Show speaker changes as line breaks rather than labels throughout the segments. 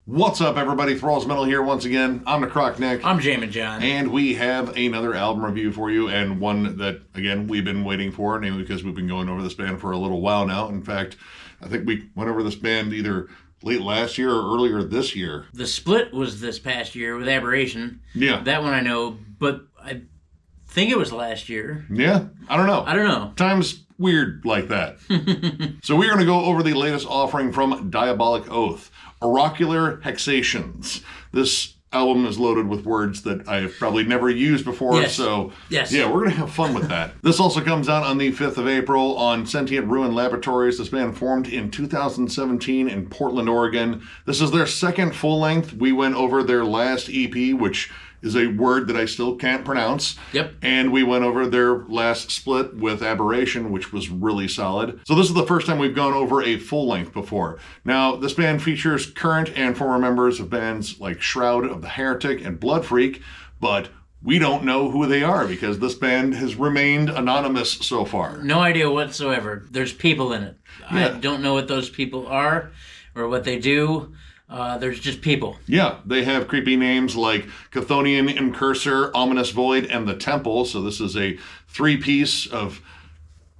What's up, everybody? Thralls Metal here once again. I'm Necrotic Nick.
I'm Jammin John.
And we have another album review for you, and one that, again, we've been waiting for, namely because we've been going over this band for a little while now. In fact, I think we went over this band either late last year or earlier this year.
The split was this past year with Aberration.
Yeah.
That one I know, but I think it was last year.
Yeah? I don't know. Time's weird like that. So we're going to go over the latest offering from Diabolic Oath, Oracular Hexations. This album is loaded with words that I've probably never used before, so yeah, we're going to have fun with that. This also comes out on the 5th of April on Sentient Ruin Laboratories. This band formed in 2017 in Portland, Oregon. This is their second full-length. We went over their last EP, which is a word that I still can't pronounce.
Yep.
And we went over their last split with Aberration, which was really solid. So this is the first time we've gone over a full length before. Now, this band features current and former members of bands like Shroud of the Heretic and Blood Freak, but we don't know who they are because this band has remained anonymous so far.
No idea whatsoever. There's people in it.
Yeah.
I don't know what those people are or what they do. There's just people.
Yeah, they have creepy names like Chthonian Incursor, Ominous Void, and the Temple. So this is a three-piece of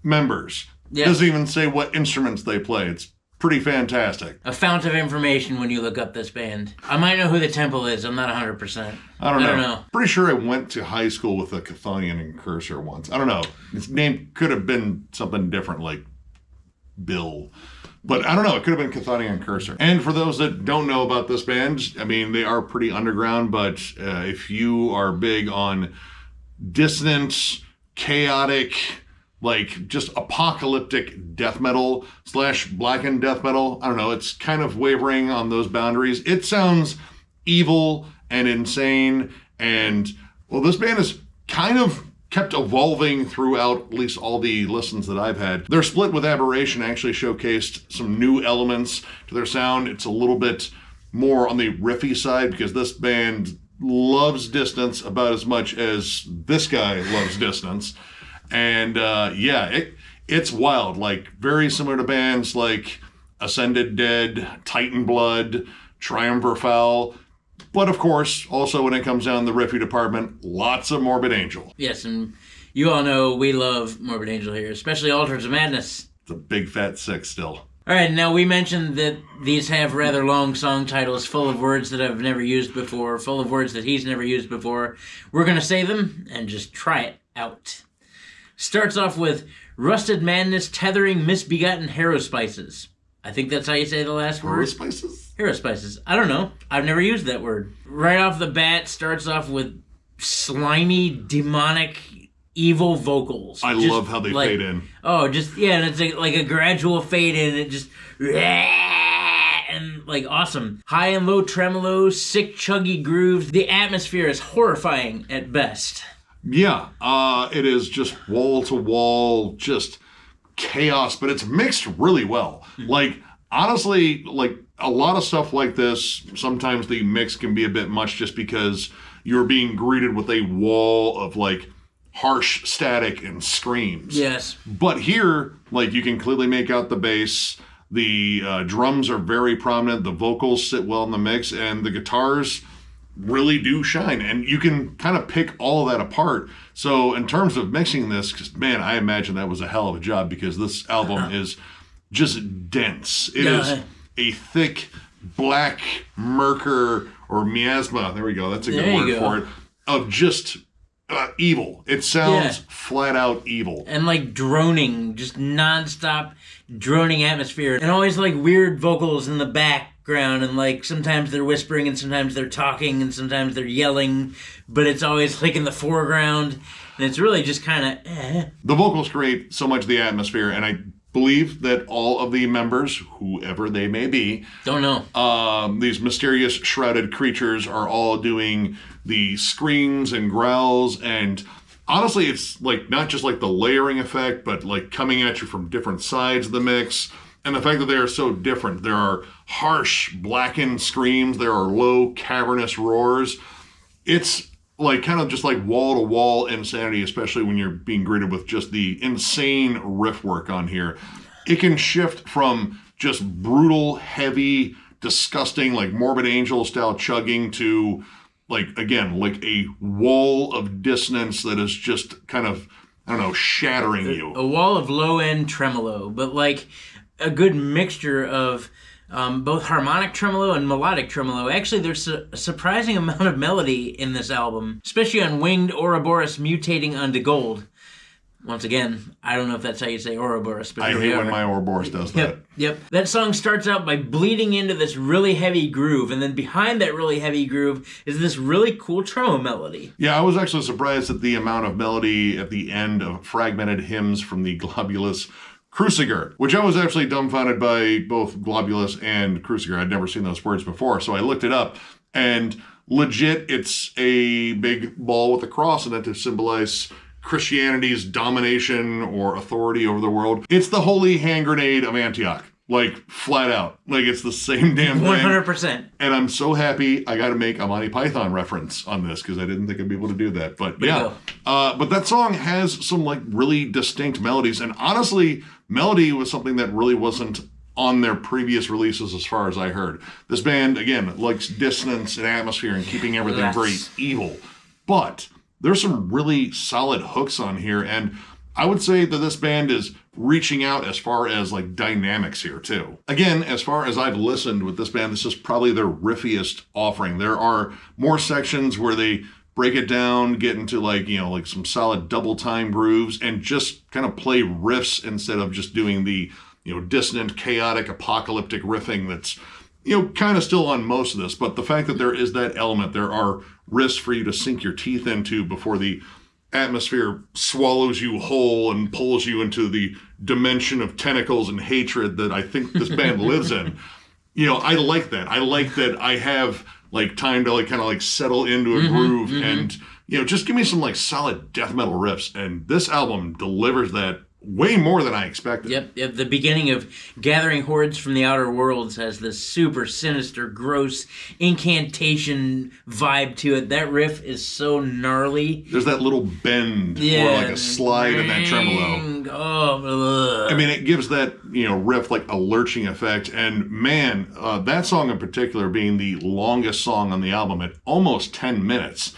members.
Yes.
Doesn't even say what instruments they play. It's pretty fantastic.
A fount of information when you look up this band. I might know who the Temple is. I'm not 100%.
I don't know. Pretty sure I went to high school with a Chthonian Incursor once. I don't know. His name could have been something different, like Bill. But I don't know, it could have been Chthonian Incursor. And for those that don't know about this band, I mean, they are pretty underground, but if you are big on dissonant, chaotic, like just apocalyptic death metal / blackened death metal, I don't know, it's kind of wavering on those boundaries. It sounds evil and insane, and, well, this band is kind of kept evolving throughout at least all the listens that I've had. Their split with Aberration actually showcased some new elements to their sound. It's a little bit more on the riffy side because this band loves dissonance about as much as this guy loves dissonance. And it's wild, like very similar to bands like Ascended Dead, Titan Blood, Triumvir Foul. But of course, also when it comes down to the riffy department, lots of Morbid Angel.
Yes, and you all know we love Morbid Angel here, especially Altars of Madness.
It's a big fat six still.
All right, now we mentioned that these have rather long song titles full of words that I've never used before, full of words that he's never used before. We're going to say them and just try it out. Starts off with Rusted Madness Tethering Misbegotten Herospices. I think that's how you say the last word.
Herospices?
Herospices. I don't know. I've never used that word. Right off the bat, starts off with slimy, demonic, evil vocals.
I love how they fade in.
Oh, just, yeah, and it's like a gradual fade in. It just, and like awesome. High and low tremolo, sick, chuggy grooves. The atmosphere is horrifying at best.
Yeah, it is just wall to wall, just chaos, but it's mixed really well. Like, honestly, like a lot of stuff like this, sometimes the mix can be a bit much just because you're being greeted with a wall of like harsh static and screams.
Yes.
But here, like, you can clearly make out the bass. The drums are very prominent. The vocals sit well in the mix, and the guitars really do shine, and you can kind of pick all of that apart. So in terms of mixing this, because man, I imagine that was a hell of a job because this album is just dense. It is a thick black murker or miasma. There we go. That's a good word for it. Of just evil. It sounds flat out evil.
And like droning, just nonstop droning atmosphere. And always like weird vocals in the background. And like sometimes they're whispering and sometimes they're talking and sometimes they're yelling. But it's always like in the foreground. And it's really just kind of
The vocals create so much of the atmosphere. And I believe that all of the members, whoever they may be,
don't know.
These mysterious shrouded creatures are all doing the screams and growls, and honestly, it's like not just like the layering effect, but like coming at you from different sides of the mix. And the fact that they are so different. There are harsh, blackened screams. There are low, cavernous roars. It's like kind of just like wall-to-wall insanity, especially when you're being greeted with just the insane riff work on here. It can shift from just brutal, heavy, disgusting, like Morbid Angel style chugging to like, again, like a wall of dissonance that is just kind of, I don't know, shattering you.
A wall of low-end tremolo, but like a good mixture of both harmonic tremolo and melodic tremolo. Actually, there's a surprising amount of melody in this album, especially on Winged Ouroboros Mutating Unto Gold. Once again, I don't know if that's how you say Ouroboros, but
I hate when my Ouroboros does that.
Yep. That song starts out by bleeding into this really heavy groove, and then behind that really heavy groove is this really cool tremolo melody.
Yeah, I was actually surprised at the amount of melody at the end of fragmented hymns from the Globulus Cruciger, which I was actually dumbfounded by both Globulus and Cruciger. I'd never seen those words before, so I looked it up, and legit, it's a big ball with a cross in it to symbolize Christianity's domination or authority over the world. It's the holy hand grenade of Antioch. Like, flat out. Like, it's the same damn thing.
100%.
And I'm so happy I got to make a Monty Python reference on this because I didn't think I'd be able to do that. But yeah. But that song has some, like, really distinct melodies. And honestly, melody was something that really wasn't on their previous releases as far as I heard. This band, again, likes dissonance and atmosphere and keeping everything very evil. But there's some really solid hooks on here, and I would say that this band is reaching out as far as like dynamics here too. Again, as far as I've listened with this band, this is probably their riffiest offering. There are more sections where they break it down, get into like, you know, like some solid double time grooves and just kind of play riffs instead of just doing the, you know, dissonant, chaotic, apocalyptic riffing that's, you know, kind of still on most of this. But the fact that there is that element, there are risks for you to sink your teeth into before the atmosphere swallows you whole and pulls you into the dimension of tentacles and hatred that I think this band lives in. You know, I like that. I like that I have like time to like kind of like settle into a groove and, you know, just give me some like solid death metal riffs. And this album delivers that way more than I expected.
Yep. The beginning of Gathering Hordes from the Outer Worlds has this super sinister, gross incantation vibe to it. That riff is so gnarly.
There's that little bend or like a slide in that tremolo.
Oh,
I mean, it gives that, you know, riff like a lurching effect. And man, that song in particular being the longest song on the album at almost 10 minutes,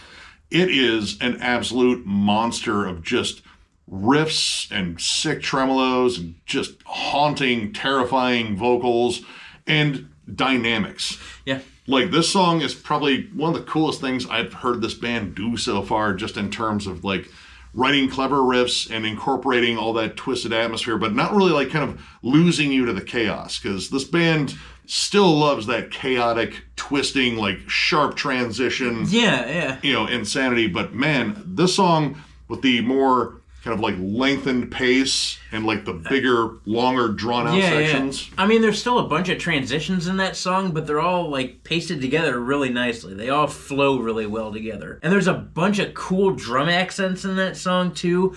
it is an absolute monster of just riffs and sick tremolos and just haunting, terrifying vocals and dynamics.
Yeah.
Like, this song is probably one of the coolest things I've heard this band do so far, just in terms of like writing clever riffs and incorporating all that twisted atmosphere, but not really like kind of losing you to the chaos, because this band still loves that chaotic, twisting, like sharp transition.
Yeah.
You know, insanity. But man, this song with the more kind of like lengthened pace and like the bigger, longer, drawn out sections.
I mean, there's still a bunch of transitions in that song, but they're all like pasted together really nicely. They all flow really well together. And there's a bunch of cool drum accents in that song too.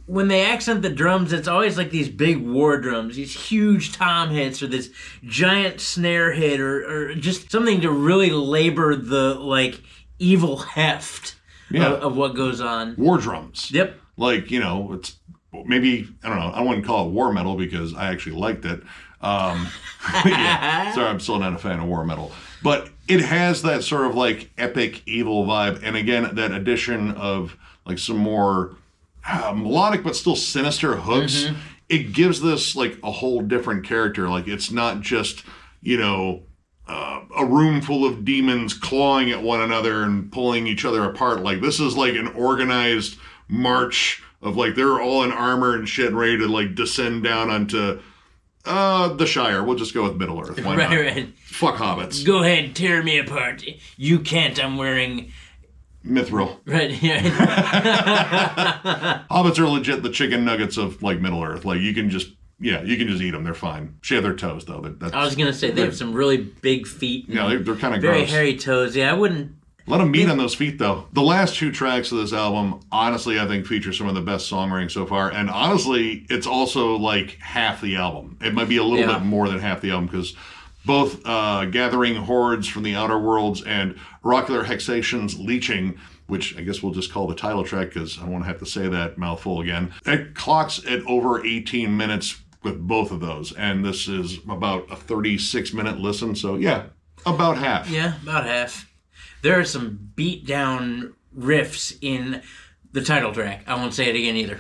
When they accent the drums, it's always like these big war drums, these huge tom hits or this giant snare hit or just something to really labor the like evil heft of what goes on.
War drums.
Yep.
Like, you know, it's maybe, I don't know, I wouldn't call it war metal because I actually liked it. Yeah, sorry, I'm still not a fan of war metal. But it has that sort of like epic evil vibe. And again, that addition of like some more melodic but still sinister hooks, it gives this like a whole different character. Like, it's not just, you know, a room full of demons clawing at one another and pulling each other apart. Like, this is like an organized march of like they're all in armor and shit ready to like descend down onto the Shire. We'll just go with Middle Earth. Why not?
Right.
Fuck hobbits.
Go ahead, tear me apart. You can't. I'm wearing
Mithril.
Right.
Hobbits are legit the chicken nuggets of like Middle Earth. Like, you can just eat them. They're fine. Shave their toes though.
I was gonna say they have some really big feet.
Yeah, they're kind of
very
gross.
hairy toes. Yeah, I wouldn't.
Let them meet on those feet, though. The last two tracks of this album, honestly, I think feature some of the best songwriting so far. And honestly, it's also like half the album. It might be a little bit more than half the album, because both Gathering Hordes from the Outer Worlds and Oracular Hexations Leeching, which I guess we'll just call the title track because I don't want to have to say that mouthful again. It clocks at over 18 minutes with both of those. And this is about a 36-minute listen. So yeah, about half.
Yeah, about half. There are some beat down riffs in the title track. I won't say it again either.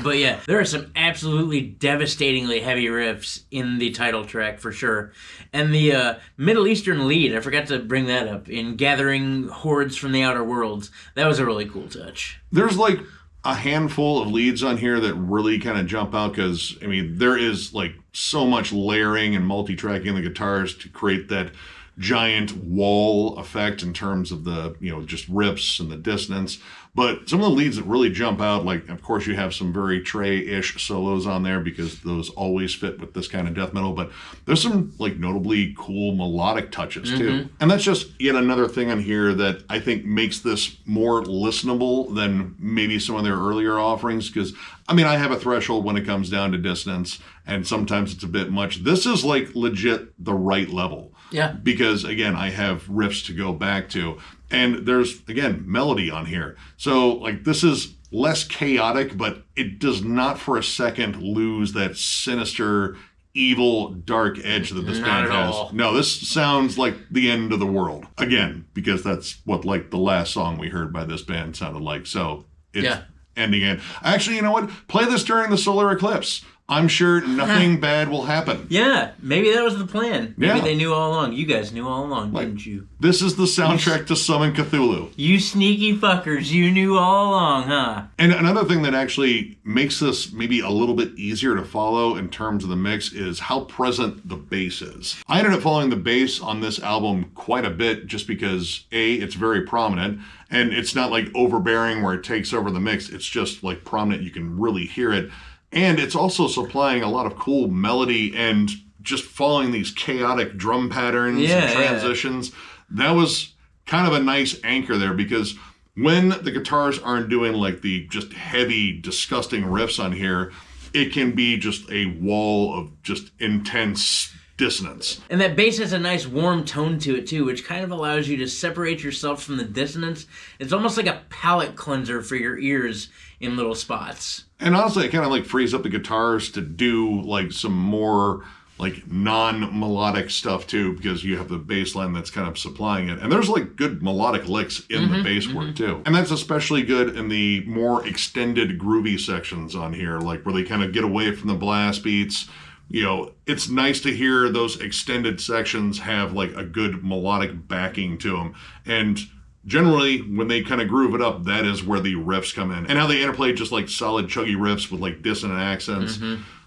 But yeah, there are some absolutely devastatingly heavy riffs in the title track for sure. And the Middle Eastern lead, I forgot to bring that up, in Gathering Hordes from the Outer Worlds. That was a really cool touch.
There's like a handful of leads on here that really kind of jump out because, I mean, there is like so much layering and multi-tracking the guitars to create that giant wall effect in terms of the, just riffs and the dissonance. But some of the leads that really jump out, like, of course, you have some very Trey-ish solos on there because those always fit with this kind of death metal. But there's some, like, notably cool melodic touches, too. And that's just yet another thing on here that I think makes this more listenable than maybe some of their earlier offerings. Because, I mean, I have a threshold when it comes down to dissonance, and sometimes it's a bit much. This is, like, legit the right level.
Yeah.
Because, again, I have riffs to go back to. And there's, again, melody on here. So, like, this is less chaotic, but it does not for a second lose that sinister, evil, dark edge that this band has.
All.
No, this sounds like the end of the world. Again, because that's what, like, the last song we heard by this band sounded like. So, it's ending it. Actually, you know what? Play this during the solar eclipse. I'm sure nothing bad will happen.
Yeah, maybe that was the plan. Maybe
Yeah.
they knew all along. You guys knew all along, didn't you?
This is the soundtrack to Summon Cthulhu.
You sneaky fuckers, you knew all along, huh?
And another thing that actually makes this maybe a little bit easier to follow in terms of the mix is how present the bass is. I ended up following the bass on this album quite a bit just because, A, it's very prominent, and it's not like overbearing where it takes over the mix. It's just like prominent. You can really hear it. And it's also supplying a lot of cool melody and just following these chaotic drum patterns and transitions. That was kind of a nice anchor there because when the guitars aren't doing like the just heavy, disgusting riffs on here, it can be just a wall of just intense dissonance.
And that bass has a nice warm tone to it too, which kind of allows you to separate yourself from the dissonance. It's almost like a palate cleanser for your ears in little spots.
And honestly, it kind of like frees up the guitars to do like some more like non-melodic stuff too, because you have the bass line that's kind of supplying it. And there's like good melodic licks in the bass work too. And that's especially good in the more extended groovy sections on here, like where they kind of get away from the blast beats. It's nice to hear those extended sections have like a good melodic backing to them. And generally, when they kind of groove it up, that is where the riffs come in. And how they interplay just like solid chuggy riffs with like dissonant accents.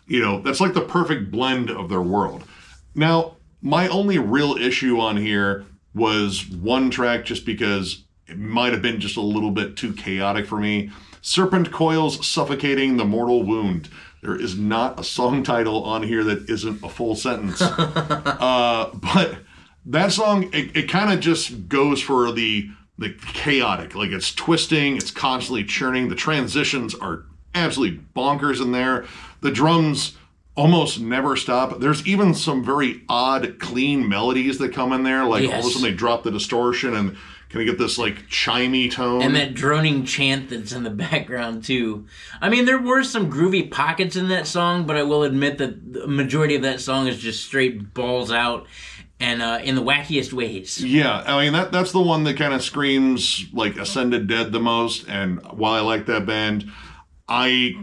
That's like the perfect blend of their world. Now, my only real issue on here was one track just because it might have been just a little bit too chaotic for me. Serpent Coils Suffocating the Mortal Wound. There is not a song title on here that isn't a full sentence. But that song, it kind of just goes for the chaotic. Like it's twisting, it's constantly churning. The transitions are absolutely bonkers in there. The drums almost never stop. There's even some very odd, clean melodies that come in there. Like all of a sudden they drop the distortion and kind of get this like chimey tone.
And that droning chant that's in the background too. I mean, there were some groovy pockets in that song, but I will admit that the majority of that song is just straight balls out and in the wackiest ways.
Yeah, I mean, that's the one that kind of screams like Ascended Dead the most. And while I like that band, I,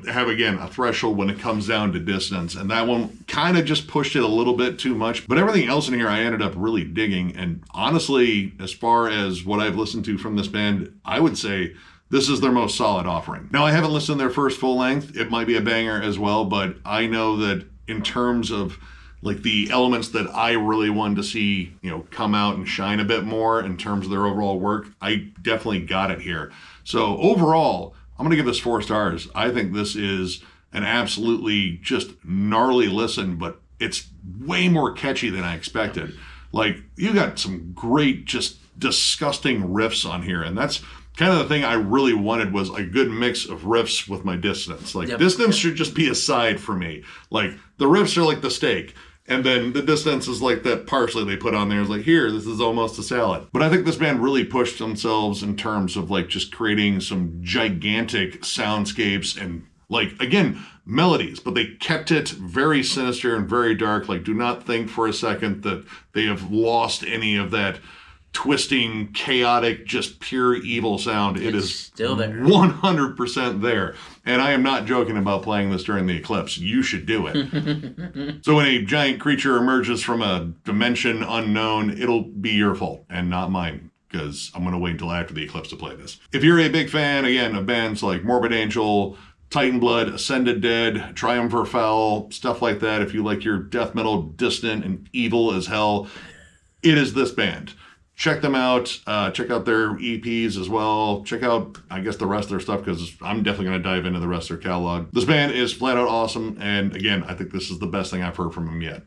have, again, a threshold when it comes down to dissonance. And that one kind of just pushed it a little bit too much. But everything else in here I ended up really digging. And honestly, as far as what I've listened to from this band, I would say this is their most solid offering. Now, I haven't listened to their first full length. It might be a banger as well. But I know that in terms of like the elements that I really wanted to see, come out and shine a bit more in terms of their overall work, I definitely got it here. So overall, I'm going to give this 4 stars. I think this is an absolutely just gnarly listen, but it's way more catchy than I expected. Like, you got some great, just disgusting riffs on here, and that's kind of the thing I really wanted was a good mix of riffs with my dissonance. Like, dissonance should just be a side for me. Like, the riffs are like the steak. And then the dissonance is like that parsley they put on there. It's like, here, this is almost a salad. But I think this band really pushed themselves in terms of like just creating some gigantic soundscapes and Like, again, melodies, but they kept it very sinister and very dark. Like, do not think for a second that they have lost any of that twisting, chaotic, just pure evil sound. It is
still there.
100% there. And I am not joking about playing this during the eclipse. You should do it. So when a giant creature emerges from a dimension unknown, it'll be your fault and not mine, because I'm going to wait until after the eclipse to play this. If you're a big fan, again, of bands like Morbid Angel, Titan Blood, Ascended Dead, Triumph or Foul, stuff like that, if you like your death metal dissonant and evil as hell, it is this band. Check them out. Check out their EPs as well. Check out, I guess, the rest of their stuff, because I'm definitely going to dive into the rest of their catalog. This band is flat out awesome, and again, I think this is the best thing I've heard from them yet.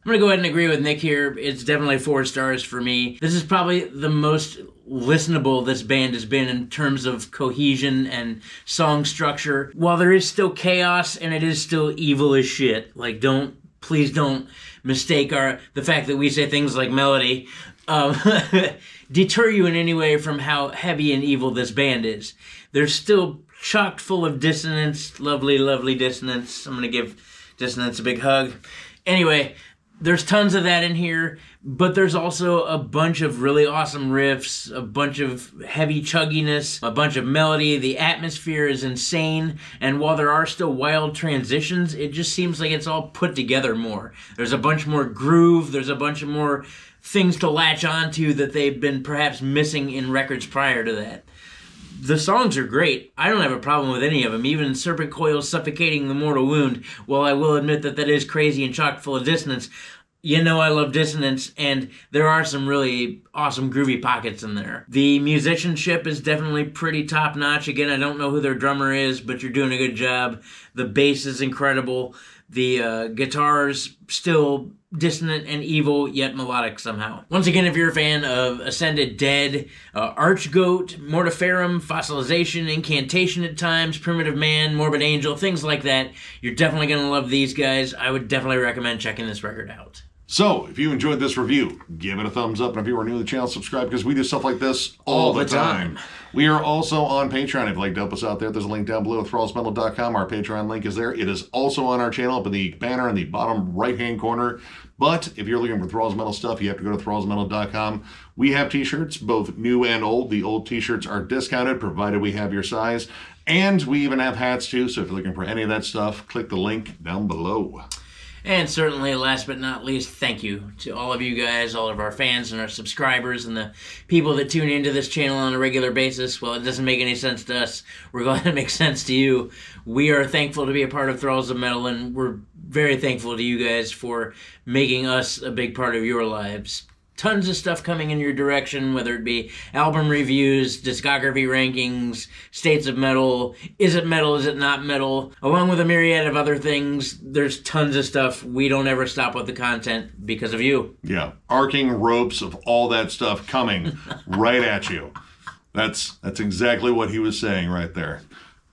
I'm going to go ahead and agree with Nick here. It's definitely 4 stars for me. This is probably the most listenable this band has been in terms of cohesion and song structure. While there is still chaos and it is still evil as shit, like, please don't mistake the fact that we say things like melody deter you in any way from how heavy and evil this band is. They're still chock full of dissonance, lovely, lovely dissonance. I'm going to give dissonance a big hug. Anyway, there's tons of that in here, but there's also a bunch of really awesome riffs, a bunch of heavy chugginess, a bunch of melody. The atmosphere is insane, and while there are still wild transitions, it just seems like it's all put together more. There's a bunch more groove, there's a bunch of more things to latch onto that they've been perhaps missing in records prior to that. The songs are great. I don't have a problem with any of them, even Serpent Coils Suffocating the Mortal Wound. While I will admit that is crazy and chock full of dissonance, you know I love dissonance, and there are some really awesome groovy pockets in there. The musicianship is definitely pretty top-notch. Again, I don't know who their drummer is, but you're doing a good job. The bass is incredible. The guitars still dissonant and evil, yet melodic somehow. Once again, if you're a fan of Ascended Dead, Archgoat, Mortiferum, Fossilization, Incantation at times, Primitive Man, Morbid Angel, things like that, you're definitely going to love these guys. I would definitely recommend checking this record out.
So, if you enjoyed this review, give it a thumbs up, and if you are new to the channel, subscribe, because we do stuff like this all the time. We are also on Patreon. If you'd like to help us out there, there's a link down below at thrallsmetal.com. Our Patreon link is there. It is also on our channel up in the banner in the bottom right-hand corner. But if you're looking for Thralls Metal stuff, you have to go to thrallsmetal.com. We have t-shirts, both new and old. The old t-shirts are discounted, provided we have your size. And we even have hats, too, so if you're looking for any of that stuff, click the link down below.
And certainly, last but not least, thank you to all of you guys, all of our fans and our subscribers and the people that tune into this channel on a regular basis. Well, it doesn't make any sense to us. We're glad it makes sense to you. We are thankful to be a part of Thralls of Metal, and we're very thankful to you guys for making us a big part of your lives. Tons of stuff coming in your direction, whether it be album reviews, discography rankings, states of metal, is it not metal, along with a myriad of other things. There's tons of stuff. We don't ever stop with the content because of you.
Yeah, arcing ropes of all that stuff coming right at you. That's exactly what he was saying right there.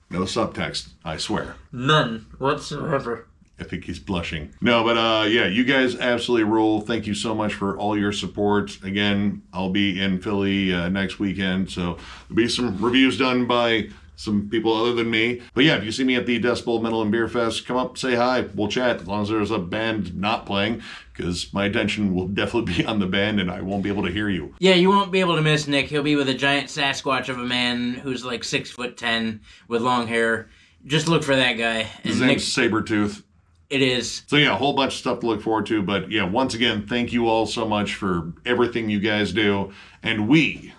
No subtext, I swear.
None whatsoever.
I think he's blushing. No, but yeah, you guys absolutely rule. Thank you so much for all your support. Again, I'll be in Philly next weekend, so there'll be some reviews done by some people other than me. But yeah, if you see me at the Decibel Metal and Beer Fest, come up, say hi, we'll chat, as long as there's a band not playing, because my attention will definitely be on the band and I won't be able to hear you.
Yeah, you won't be able to miss Nick. He'll be with a giant Sasquatch of a man who's like 6'10" with long hair. Just look for that guy.
His name's Sabretooth.
It is.
So yeah, a whole bunch of stuff to look forward to. But yeah, once again, thank you all so much for everything you guys do. And we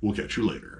will catch you later.